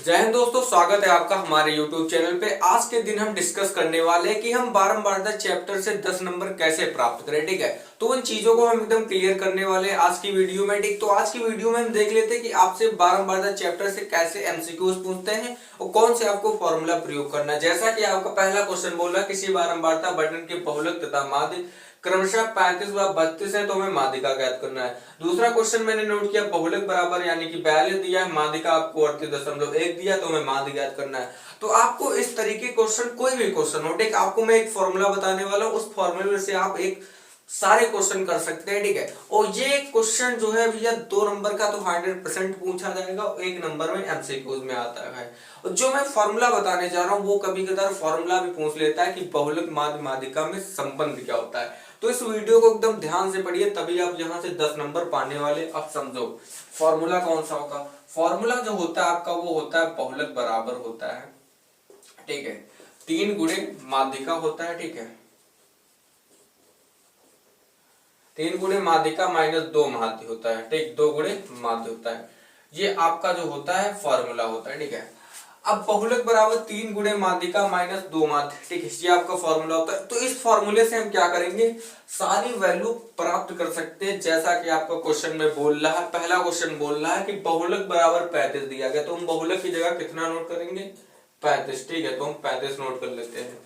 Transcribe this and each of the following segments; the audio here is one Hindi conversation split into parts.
जय हिंद दोस्तों, स्वागत है आपका हमारे YouTube चैनल पे। आज के दिन हम डिस्कस करने वाले हैं कि हम बारंबारता चैप्टर से 10 नंबर कैसे प्राप्त करें। ठीक है, तो उन चीजों को हम एकदम क्लियर करने वाले हैं आज की वीडियो में। ठीक, तो आज की वीडियो में हम देख लेते हैं कि आपसे बारंबारता चैप्टर से कैसे एमसीक्यूज पूछते हैं और कौन से आपको फॉर्मूला प्रयोग करना है। जैसा कि आपका पहला क्वेश्चन बोला, किसी बारंबारता बटन के बहुलक तथा माध्य क्रमशः 35 व 32 है तो हमें माध्यिका ज्ञात करना है। दूसरा क्वेश्चन मैंने नोट किया, बहुलक बराबर यानी कि 42 दिया है, माध्यिका आपको 38.1 दिया तो हमें माध्य ज्ञात करना है। तो आपको इस तरीके क्वेश्चन, कोई भी क्वेश्चन हो, ठीक, आपको मैं एक फॉर्मूला बताने वाला हूं, उस फॉर्मूले से आप एक सारे क्वेश्चन कर सकते हैं। ठीक है, और ये क्वेश्चन जो है भैया 2 नंबर का तो 100% पूछा जाएगा, 1 नंबर में एमसीक्यूज में आता है। और जो मैं फॉर्मूला बताने जा रहा हूँ वो कभी कभार फॉर्मूला भी पूछ लेता है कि बहुलक माध्य माध्यिका में संबंध क्या होता है। तो इस वीडियो को एकदम ध्यान से पढ़िए, तभी आप यहाँ से 10 नंबर पाने वाले। अब समझो फॉर्मूला कौन सा होगा। फॉर्मूला जो होता है आपका वो होता है बहुलक बराबर होता है, ठीक है, 3 गुणे माध्यिका होता है। ठीक है, 3 गुणे माध्यिका माइनस 2 माध्य होता है। ठीक, 2 गुणे माध्य होता है, ये आपका जो होता है फॉर्मूला होता है। ठीक है, अब बहुलक बराबर 3 गुणे माध्यिका माइनस 2 माध्य, ठीक है, ये आपका फॉर्मूला होता है। तो इस फॉर्मूले से हम क्या करेंगे, सारी वैल्यू प्राप्त कर सकते हैं। जैसा कि आपका क्वेश्चन में बोल रहा है, पहला क्वेश्चन बोल रहा है कि बहुलक बराबर 35 दिया गया, तो हम बहुलक की जगह कितना नोट करेंगे, 35। ठीक है, तो हम 35 नोट कर लेते हैं।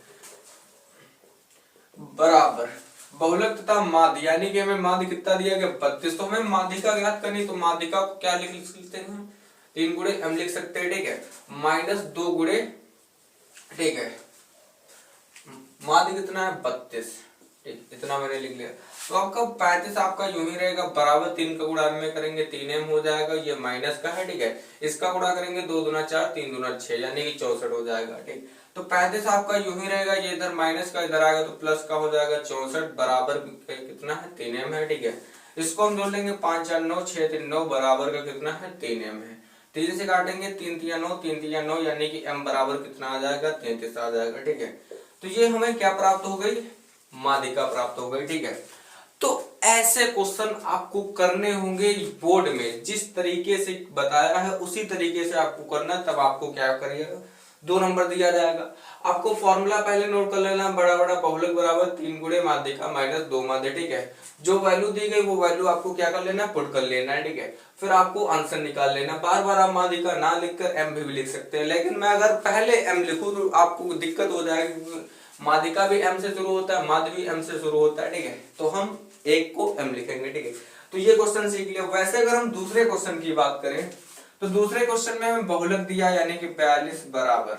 बराबर बहुलक तथा माध्य यानी कि हमें माध्य कितना दिया गया, 32, तो हमें माध्यिका ज्ञात करनी, तो माध्यिका को क्या लिख सकते हैं, 3 गुणे हम लिख सकते हैं। ठीक है, माइनस 2 गुणे, ठीक है, माध्य कितना है, 32। ठीक, इतना मैंने लिख लिया। तो आपका 35 आपका यूं ही रहेगा, बराबर 3 का गुणा में करेंगे 3m हो जाएगा, ये माइनस का है। ठीक है, इसका गुणा करेंगे 2 दूना 4, 3 दूना 6 यानी कि 64 हो जाएगा। ठीक, तो 35 आपका यूं ही रहेगा, ये इधर माइनस का इधर आएगा तो प्लस का हो जाएगा 64, बराबर कितना है, 3m है। ठीक है, इसको हम जोड़ लेंगे, 5 4 9, 6 3 9, बराबर का कितना है, 3m है। 3 से काटेंगे, 3 3 9, 3 3 9 यानी कि m बराबर कितना आ जाएगा, 33 आ जाएगा। ठीक है, तो ये हमें क्या प्राप्त हो गई, माध्यिका प्राप्त हो गई। ठीक है, तो ऐसे क्वेश्चन आपको करने होंगे बोर्ड में, जिस तरीके से बताया है उसी तरीके से आपको करना, तब आपको क्या करिएगा, 2 नंबर दिया जाएगा। आपको फॉर्मूला पहले नोट कर लेना, बड़ा बड़ा बहुलक बराबर 3 गुणे माध्यिका माइनस 2 माध्य। ठीक है, जो वैल्यू दी गई वो वैल्यू आपको क्या कर लेना, पुट कर लेना है। ठीक है, फिर आपको आंसर निकाल लेना। बार बार आप माध्यिका ना लिखकर एम भी लिख सकते हैं, लेकिन मैं अगर पहले एम लिखूं तो आपको दिक्कत हो जाएगी। माध्यिका भी एम से शुरू होता है, माध्य भी एम से शुरू होता है। ठीक है, तो हम एक को एम लिखेंगे। ठीक है, तो ये क्वेश्चन सीख लिया। वैसे अगर हम दूसरे क्वेश्चन की बात करें तो दूसरे क्वेश्चन में हमें बहुलक दिया यानी कि 42 बराबर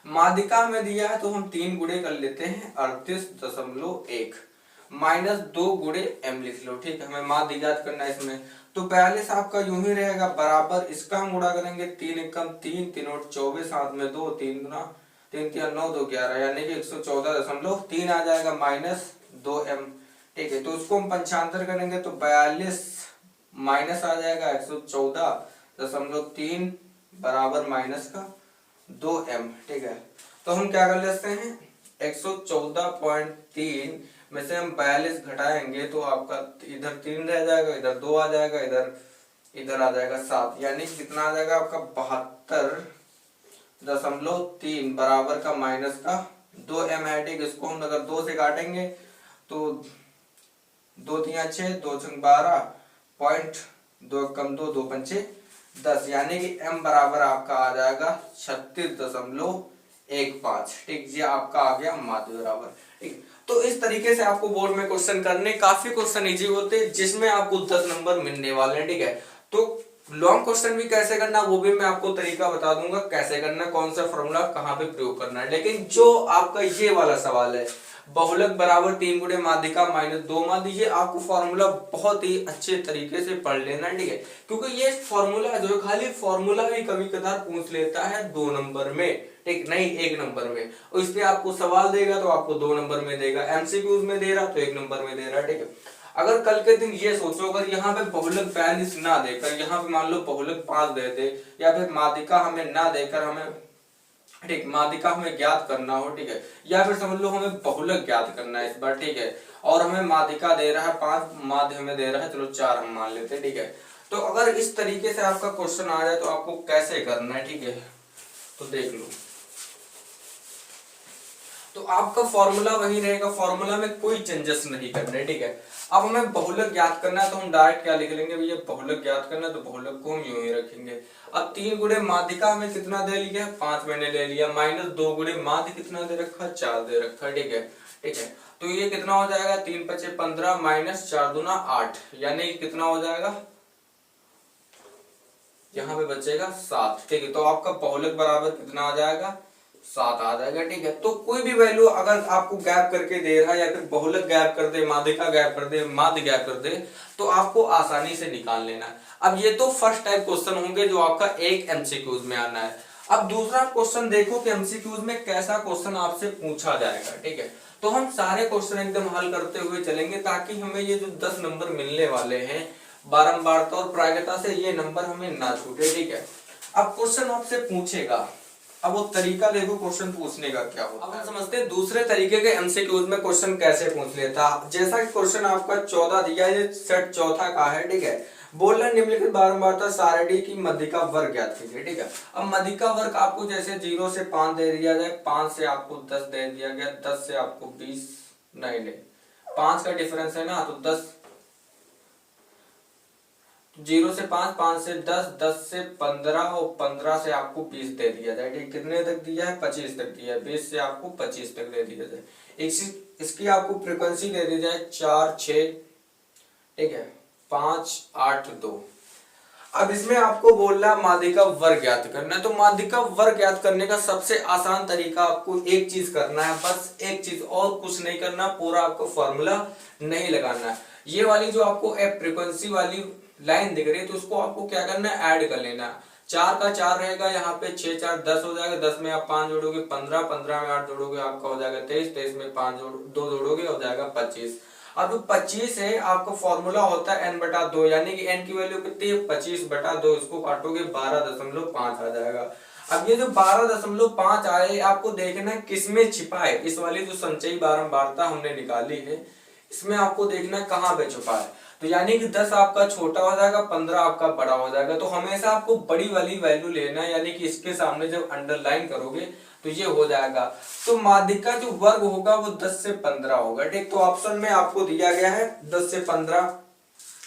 माध्यिका में दिया है, तो हम 3 गुणे कर लेते हैं 38.1 माइनस 2 गुणे एम लिख लो। ठीक है, हमें माध्य ज्ञात करना है इसमें, तो 42 आपका यूं ही रहेगा, बराबर इसका हम गुणा करेंगे 3 एकम 3 3 और 24, साथ में 2 3 गुना 3 3 9 2 11 यानी कि 114.3 आ जाएगा, माइनस 2m। ठीक है, तो उसको हम पंचांतर करेंगे तो 42 माइनस आ जाएगा 114.3 बराबर माइनस का 2m। ठीक है, तो हम क्या कर लेते हैं, 114.3 में से हम 42 घटाएंगे तो आपका इधर 3 रह जाएगा, इधर 2 आ जाएगा, इधर आ जाएगा 7, यानी कितना आ जाएगा आपका 72.3 बराबर का माइनस का 2m है। ठीक, इसको हम अगर 2 से काटेंगे तो 2 3 6, 2 6 12, पॉइंट 2 कम 2 2 पंचे 10 यानी कि m बराबर आपका आ जाएगा 36.15। ठीक, ये आपका आ गया माध्य बराबर। ठीक, तो इस तरीके से आपको बोर्ड में क्वेश्चन करने, काफी क्वेश्चन इजी होते हैं जिसमें आपको 10 नंबर मिलने वाले हैं। ठीक है, तो लॉन्ग क्वेश्चन भी कैसे करना वो भी मैं आपको तरीका बता दूंगा, कैसे करना, कौन सा फॉर्मूला कहाँ पे प्रयोग करना है। लेकिन जो आपका ये वाला सवाल है, बहुलक बराबर 3 गुणे माध्यिका माइनस 2 माध्य, ये आपको फॉर्मूला बहुत ही अच्छे तरीके से पढ़ लेना। ठीक है, क्योंकि ये फॉर्मूला जो है, खाली फॉर्मूला भी कभी कभार पूछ लेता है 2 नंबर में, ठीक, नहीं 1 नंबर में, और इस पे आपको सवाल देगा तो आपको 2 नंबर में देगा, एमसीक्यूज में दे रहा तो 1 नंबर में दे रहा। ठीक है, अगर कल के दिन ये सोचो, अगर यहाँ पे बहुलक 42 ना देकर यहाँ पे मान लो बहुलक 5 दे दे, या फिर माध्यिका हमें ना देकर हमें, ठीक, माध्यिका हमें ज्ञात करना हो, ठीक है, या फिर समझ लो हमें बहुलक ज्ञात करना है इस बार, ठीक है, और हमें माध्यिका दे रहा है 5, माध्य हमें दे रहा है चलो 4 हम मान लेते हैं। ठीक है, तो अगर इस तरीके से आपका क्वेश्चन आ जाए तो आपको कैसे करना है, ठीक है, तो देख लो। तो आपका फॉर्मूला वही रहेगा, फॉर्मूला में कोई चेंजेस नहीं करने, ठीक है। अब हमें बहुलक ज्ञात करना है तो हम डायरेक्ट क्या लिख लेंगे भैया, बहुलक ज्ञात करना है तो बहुलक को हम यूं ही रखेंगे। अब 3 गुणे माध्यिका हमें कितना दे लिया, 5 मैंने ले लिया, माइनस 2 गुणे माध्य कितना दे रखा, 4 दे रखा, ठीक है, ठीक है। तो ये कितना हो जाएगा, 3 पचे 15 माइनस 4 दूना 8, यानी कितना हो जाएगा, यहाँ पे बचेगा 7, ठीक है। तो आपका बहुलक बराबर कितना आ जाएगा, 7 आ जाएगा, ठीक है। तो कोई भी वैल्यू अगर आपको गैप करके दे रहा है या फिर बहुलक गैप कर दे, माध्यिका गैप कर दे, माध्य गैप कर दे, तो आपको आसानी से निकाल लेना है। अब ये तो फर्स्ट टाइप क्वेश्चन होंगे जो आपका एक एमसीक्यूज में आना है। अब दूसरा क्वेश्चन देखो कि एमसीक्यूज में कैसा क्वेश्चन आपसे पूछा जाएगा, ठीक है। तो हम सारे क्वेश्चन एकदम हल करते हुए चलेंगे ताकि हमें ये जो 10 नंबर मिलने वाले हैं बारंबारता और प्रायिकता से, ये नंबर हमें ना छूटे, ठीक है। अब क्वेश्चन आपसे पूछेगा, अब वो तरीका देखो क्वेश्चन पूछने का क्या होता है। अब हम समझते हैं दूसरे तरीके के एमसीक्यूज में क्वेश्चन कैसे पूछ लेता। जैसा कि क्वेश्चन आपका 14 दिया है, सेट चौथा का है, ठीक है। बोल रहा निम्नलिखित बारंबारता सारणी की माध्यिका वर्ग ज्ञात कीजिए, ठीक है। अब माध्यिका वर्ग आपको जैसे 0 से 5 दे दिया जाए, 5 से आपको 10 दे दिया गया, 10 से आपको 20 नहीं 5 का डिफरेंस है ना, तो 10, 0 से 5, 5 से 10, 10 से 15 और 15 से आपको 20 दे दिया जाए, ठीक। कितने तक दिया है, 25 तक दिया है, 20 से आपको 25 तक दे दिया जाए। इसकी आपको फ्रीक्वेंसी दे दी जाए 4 6, ठीक है, 5 8 2। अब इसमें आपको बोल रहा है माध्यिका वर्ग ज्ञात करना है। तो माध्यिका वर्ग ज्ञात करने का सबसे आसान तरीका आपको एक चीज करना है, बस एक चीज, और कुछ नहीं करना, पूरा आपको फॉर्मूला नहीं लगाना है। ये वाली जो आपको फ्रीक्वेंसी वाली लाइन दिख रही है तो उसको आपको क्या करना है, ऐड कर लेना है। 4 का 4 रहेगा, यहाँ पे 6 4 10 हो जाएगा, 10 में आप 5 जोड़ोगे 15, 15 में 8 जोड़ोगे आपका हो जाएगा 23, 23 में 5 2 जोड़ोगे हो जाएगा 25। अब जो 25 है आपका फॉर्मूला होता है n बटा 2, यानी कि n की वैल्यू कितनी है, 25 बटा 2, इसको काटोगे 12.5 आ जाएगा। अब ये जो 12.5 आए आपको देखना है किसमें छिपा है, इस वाली जो संचयी बारंबारता हमने निकाली है इसमें आपको देखना है कहाँ पे छुपा है। तो यानी कि 10 आपका छोटा हो जाएगा, 15 आपका बड़ा हो जाएगा। तो हमेशा आपको बड़ी वाली वैल्यू लेना है, यानी कि इसके सामने जब अंडरलाइन करोगे तो ये हो जाएगा। तो माध्यिका जो वर्ग होगा वो 10 से 15 होगा, ठीक। तो ऑप्शन में आपको दिया गया है 10 से 15,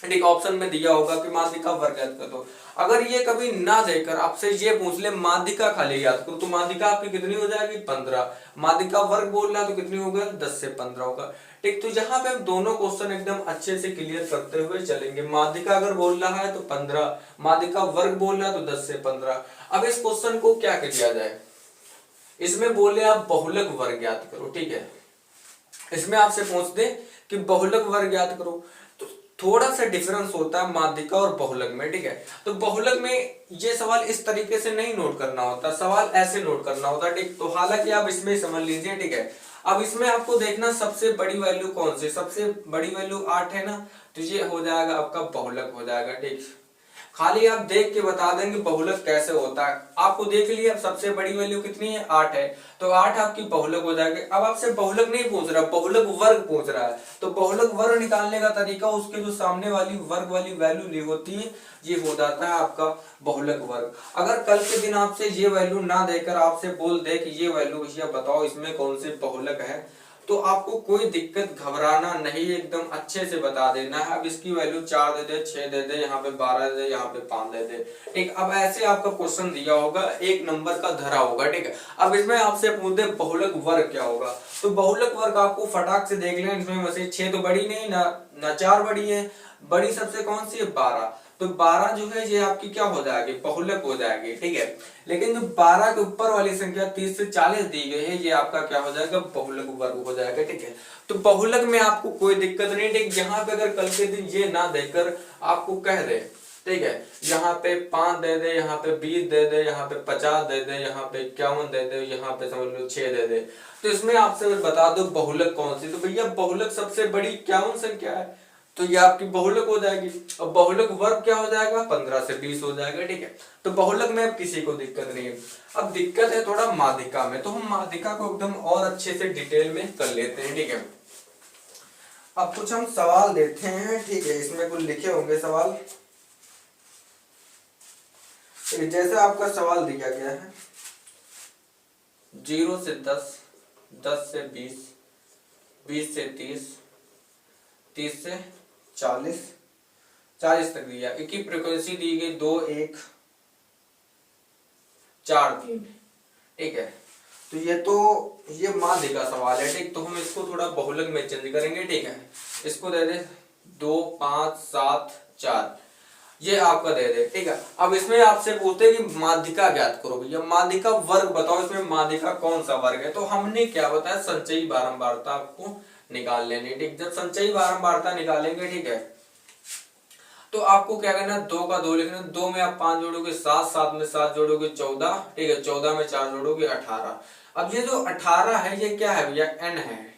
ठीक। ऑप्शन में दिया होगा कि माध्यिका वर्ग ज्ञात कर दो। अगर ये कभी ना देकर आपसे ये पूछ ले माध्यिका खाली याद करो, तो माध्यिका आपकी कितनी हो जाएगी, 15। माध्यिका वर्ग बोल रहा है तो कितनी होगा, 10 से 15 होगा, ठीक। तो यहाँ पे हम दोनों क्वेश्चन एकदम अच्छे से क्लियर करते हुए चलेंगे। माध्यिका अगर बोल रहा है तो 15, माध्यिका वर्ग बोल रहा है तो 10 से 15। अब इस क्वेश्चन को क्या किया जाए, इसमें बोले आप बहुलक वर्ग ज्ञात करो, ठीक है। इसमें आपसे पूछ दे कि बहुलक वर्ग ज्ञात करो, तो थोड़ा सा डिफरेंस होता है माध्यिका और बहुलक में, ठीक है। तो बहुलक में ये सवाल इस तरीके से नहीं नोट करना होता, सवाल ऐसे नोट करना होता, ठीक। तो हालांकि आप इसमें समझ लीजिए, ठीक है। अब इसमें आपको देखना सबसे बड़ी वैल्यू कौन सी, सबसे बड़ी वैल्यू 8 है ना, तो ये हो जाएगा आपका बहुलक हो जाएगा, ठीक। खाली आप देख के बता देंगे बहुलक कैसे होता है, आपको देख लिया सबसे बड़ी वैल्यू कितनी है, 8 है, तो 8 आपकी बहुलक हो जाएगी। अब आपसे बहुलक नहीं पूछ रहा, बहुलक वर्ग पूछ रहा है, तो बहुलक वर्ग निकालने का तरीका उसके जो सामने वाली वर्ग वाली वैल्यू ली होती है ये हो जाता है आपका बहुलक वर्ग। अगर कल के दिन आपसे ये वैल्यू ना देकर आपसे बोल दे कि ये वैल्यू भैया बताओ इसमें कौन से बहुलक है, तो आपको कोई दिक्कत घबराना नहीं, एकदम अच्छे से बता देना है। अब इसकी वैल्यू 4 दे दे, 6 दे दे, यहाँ पे 12 दे दे, यहाँ पे 5 दे दे, ठीक। अब ऐसे आपका क्वेश्चन दिया होगा, 1 नंबर का धरा होगा, ठीक है। अब इसमें आपसे पूछ दे बहुलक वर्ग क्या होगा, तो बहुलक वर्ग आपको फटाक से देख लें, इसमें वैसे 6 तो बड़ी नहीं ना 4 बड़ी है, बड़ी सबसे कौन सी है, 12। तो 12 जो है ये आपकी क्या हो जाएगी, बहुलक हो जाएगी, ठीक है। लेकिन जो 12 के ऊपर वाली संख्या 30 से 40 दी गई है ये आपका क्या हो जाएगा, बहुलक वर्ग हो जाएगा, ठीक है। तो बहुलक में आपको कोई दिक्कत नहीं, ठीक। यहाँ पे अगर कल के दिन ये ना देकर आपको कह दे, ठीक है, यहाँ पे 5 दे दे, यहाँ पे 20 दे दे, यहाँ पे 50 दे दे, यहाँ पे 51 दे दे, यहाँ पे समझ लो 6 दे दे, तो इसमें आपसे बता दो बहुलक कौन सी, तो भैया बहुलक सबसे बड़ी 51 संख्या है, तो ये आपकी बहुलक हो जाएगी। अब बहुलक वर्ग क्या हो जाएगा, 15 से 20 हो जाएगा, ठीक है। तो बहुलक में अब किसी को दिक्कत नहीं है। अब दिक्कत है थोड़ा माध्यिका में, तो हम माध्यिका को एकदम और अच्छे से डिटेल में कर लेते हैं, ठीक है। अब कुछ हम सवाल देते हैं, ठीक है, इसमें कुछ लिखे होंगे सवाल। जैसे आपका सवाल दिया गया है 0 से 10, 10 से 20, 20 से 30, 30 से 40, 40 तक दिया। एक की फ्रीक्वेंसी दी गई 2, 1, 4, 3, ठीक है। तो ये माध्य का सवाल है, ठीक। तो हम इसको थोड़ा बहुलक में चेंज करेंगे, ठीक है। इसको दे दे 2, 5, 7, 4, ये आपका दे दे, ठीक है। अब इसमें आपसे पूछते हैं कि माध्यिका ज्ञात करो भैया, माध्यिका वर्ग बताओ, इसमें माध्यिका कौन सा वर्ग है। तो हमने क्या बताया, संचयी बारंबारता आपको निकाल लेनी, ठीक। जब संचयी बारंबारता निकालेंगे, ठीक है, तो आपको क्या करना है, 2 का 2 लिखना। 2 में आप 5 जोड़ोगे 7, 7 में 7 जोड़ोगे 14, ठीक है। 14 में 4 जोड़ोगे 18। अब ये जो 18 है ये क्या है भैया, n है।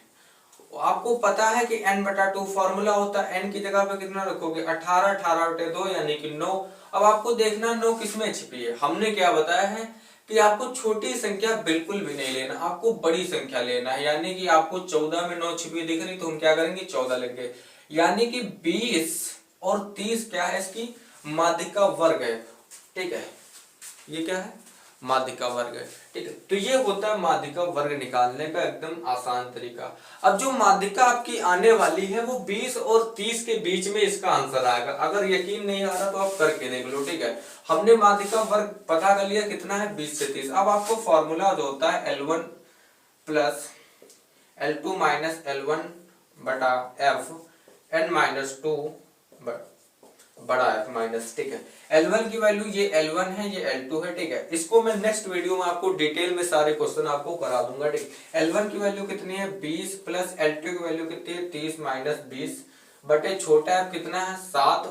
आपको पता है कि n/2 फॉर्मूला होता है, n की जगह पे कितना रखोगे 18, 18 बटे 2 यानी कि 9। अब आपको देखना 9 किसमें छिपी है। हमने क्या बताया है कि आपको छोटी संख्या बिल्कुल भी नहीं लेना, आपको बड़ी संख्या लेना है। यानी कि आपको 14 में 9 छिपी दिख रही, तो हम क्या करेंगे 14 लेंगे। यानी कि 20 और 30 क्या है, इसकी माध्यिका वर्ग है, ठीक है। ये क्या है, माध्यिका वर्ग है, ठीक है। तो ये होता है माध्यिका वर्ग निकालने का एकदम आसान तरीका। अब जो माध्यिका आपकी आने वाली है वो 20 और 30 के बीच में इसका आंसर आएगा। अगर यकीन नहीं आ रहा तो आप करके देख लो, ठीक है। हमने माध्यिका वर्ग पता कर लिया कितना है, 20 से 30। अब आपको फॉर्मूला जो होता है L1 plus L2 minus L1 बटा F n माइनस 2 बड़ा F माइनस, ठीक है। L1 की वैल्यू ये L1 है, ये L2 है, ठीक है। इसको मैं नेक्स्ट वीडियो में आपको डिटेल में सारे क्वेश्चन आपको करा दूंगा, ठीक। L1 की वैल्यू कितनी है 20 प्लस L2 की वैल्यू कितनी है 30 माइनस 20 बटे छोटा F कितना है 7।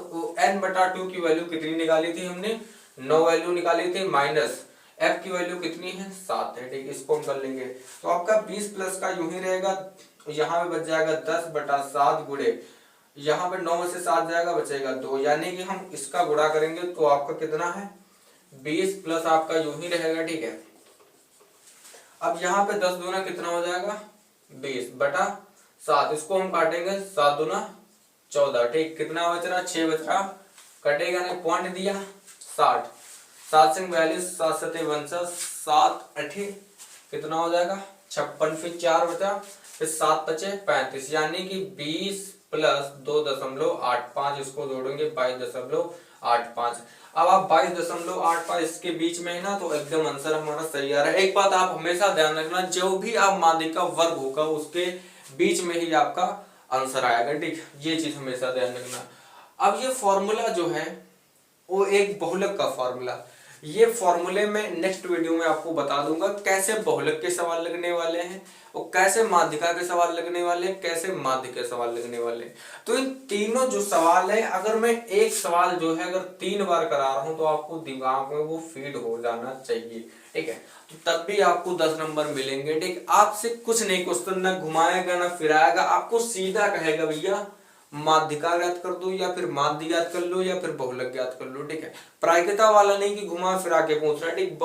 n/2 की वैल्यू कितनी निकाली थी हमने, 9 वैल्यू निकाली थी, माइनस F की वैल्यू कितनी है 7 है, ठीक। इसको हम कर लेंगे तो आपका 20 प्लस का यूं ही रहेगा, यहाँ पे बच जाएगा 10/7 गुणे, यहाँ पे 9 में से 7 जाएगा बचेगा 2, यानी कि हम इसका गुणा करेंगे तो आपका कितना है 20 प्लस आपका यूं ही रहेगा, ठीक है। अब यहाँ पे 10 दूना कितना हो जाएगा 20/7, इसको हम काटेंगे 7 दूना 14, ठीक। कितना बच रहा 6 बच रहा, कटेगा नहीं, पॉइंट दिया 60, 7 से 42, 7 7 49, 7 8 कितना हो जाएगा 56, फिर 4 बचा, फिर 7 बचे 35, यानी कि 20 प्लस 2.85, इसको जोड़ेंगे 22.85। अब आप 22.85 इसके बीच में है ना, तो एकदम आंसर हमारा सही आ रहा है। एक बात आप हमेशा ध्यान रखना, जो भी आप माध्यिका वर्ग होगा उसके बीच में ही आपका आंसर आएगा, ठीक। ये चीज हमेशा ध्यान रखना। अब ये फॉर्मूला जो है वो एक बहुलक का फॉर्मूला, ये फॉर्मूले में नेक्स्ट वीडियो में आपको बता दूंगा कैसे बहुलक के सवाल लगने वाले हैं और कैसे माध्यिका के सवाल लगने वाले हैं, कैसे माध्य के सवाल लगने वाले हैं। तो इन तीनों जो सवाल है, अगर मैं एक सवाल जो है अगर 3 बार करा रहा हूं तो आपको दिमाग में वो फीड हो जाना चाहिए, ठीक है। तो तब भी आपको 10 नंबर मिलेंगे, ठीक। आपसे कुछ नहीं क्वेश्चन ना घुमाएगा ना फिराएगा, आपको सीधा कहेगा भैया माध्यिका ज्ञात कर दो या फिर माध्य ज्ञात कर लो या फिर बहुलक ज्ञात कर लो, ठीक है। प्रायिकता वाला नहीं कि घुमा फिरा के पूछ रहा है, ठीक।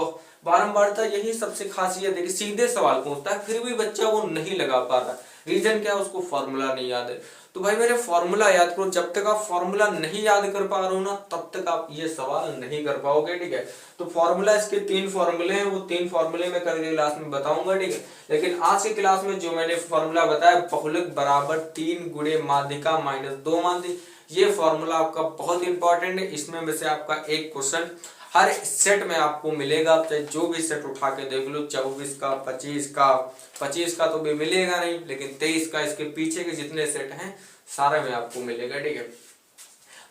बारंबारता यही सबसे खासियत है कि सीधे सवाल पूछता है, फिर भी बच्चा वो नहीं लगा पा रहा। रीजन क्या है, उसको फॉर्मूला नहीं याद है। तो भाई मेरे फॉर्मूला याद करो, जब तक आप फॉर्मूला नहीं याद कर पा रहे हो ना तब तक आप ये सवाल नहीं कर पाओगे, ठीक है। तो फॉर्मूला, इसके 3 फॉर्मूले हैं, वो 3 फॉर्मूले मैं कल की क्लास में बताऊंगा, ठीक है। लेकिन आज की क्लास में जो मैंने फॉर्मूला बताया, बहुलक बराबर 3 गुणे माध्यिका माइनस 2 माध्य, ये फॉर्मूला आपका बहुत इंपॉर्टेंट है। इसमें से आपका एक क्वेश्चन हर सेट में आपको मिलेगा, चाहे जो भी सेट उठा के देख लो, 24 का 25 का तो भी मिलेगा नहीं, लेकिन 23 का, इसके पीछे के जितने सेट हैं सारे में आपको मिलेगा, ठीक है।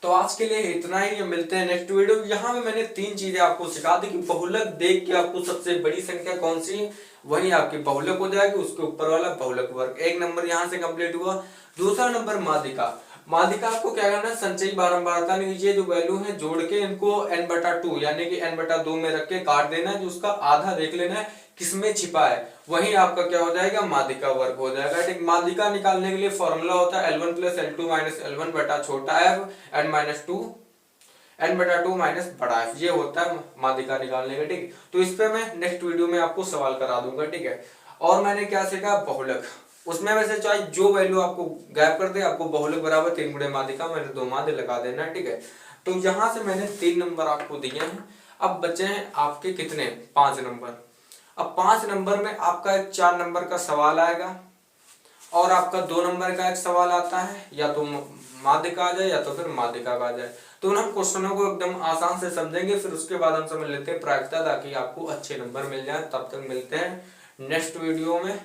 तो आज के लिए इतना ही, मिलते हैं नेक्स्ट वीडियो। यहाँ में मैंने 3 चीजें आपको सिखा दी कि बहुलक देख के आपको सबसे बड़ी संख्या कौन सी है वही आपकी बहुलक हो जाएगी, उसके ऊपर वाला बहुलक वर्ग। 1 नंबर यहाँ से कंप्लीट हुआ। दूसरा नंबर माध्यिका, माध्यिका आपको क्या करना है, संचयी बारंबारता में ये जो वैल्यू है जोड़ के इनको n/2 यानी कि n/2 में रख के काट देना है, जो उसका आधा देख लेना है किसमें छिपा है, वही आपका क्या हो जाएगा माध्यिका वर्ग हो जाएगा, ठीक। माध्यिका निकालने के लिए फॉर्मूला होता है L1 plus L2 minus L1 बटा छोटा f n/2 माइनस बड़ा f, ये होता है माध्यिका निकालने का, ठीक। तो इस पे मैं नेक्स्ट वीडियो में आपको सवाल करा दूंगा, ठीक है। और मैंने क्या सीखा, बहुलक, उसमें वैसे चाहे जो वैल्यू आपको गैप कर दे, आपको बहुलक बराबर 3 गुणे माध्यिका, मैंने 2 माध्य लगा देना, ठीक है। तो यहाँ से मैंने 3 नंबर आपको दिए हैं। अब बचे हैं आपके कितने 5 नंबर। अब 5 नंबर में आपका एक 4 नंबर का सवाल आएगा और आपका 2 नंबर का एक सवाल आता है, या तो माध्यिका आ जाए या तो फिर माध्यिका का आ जाए। तो उन हम क्वेश्चनों को एकदम आसान से समझेंगे, फिर उसके बाद हम समझ लेते हैं प्रायिकता, ताकि आपको अच्छे नंबर मिल जाए। तब तक मिलते हैं नेक्स्ट वीडियो में।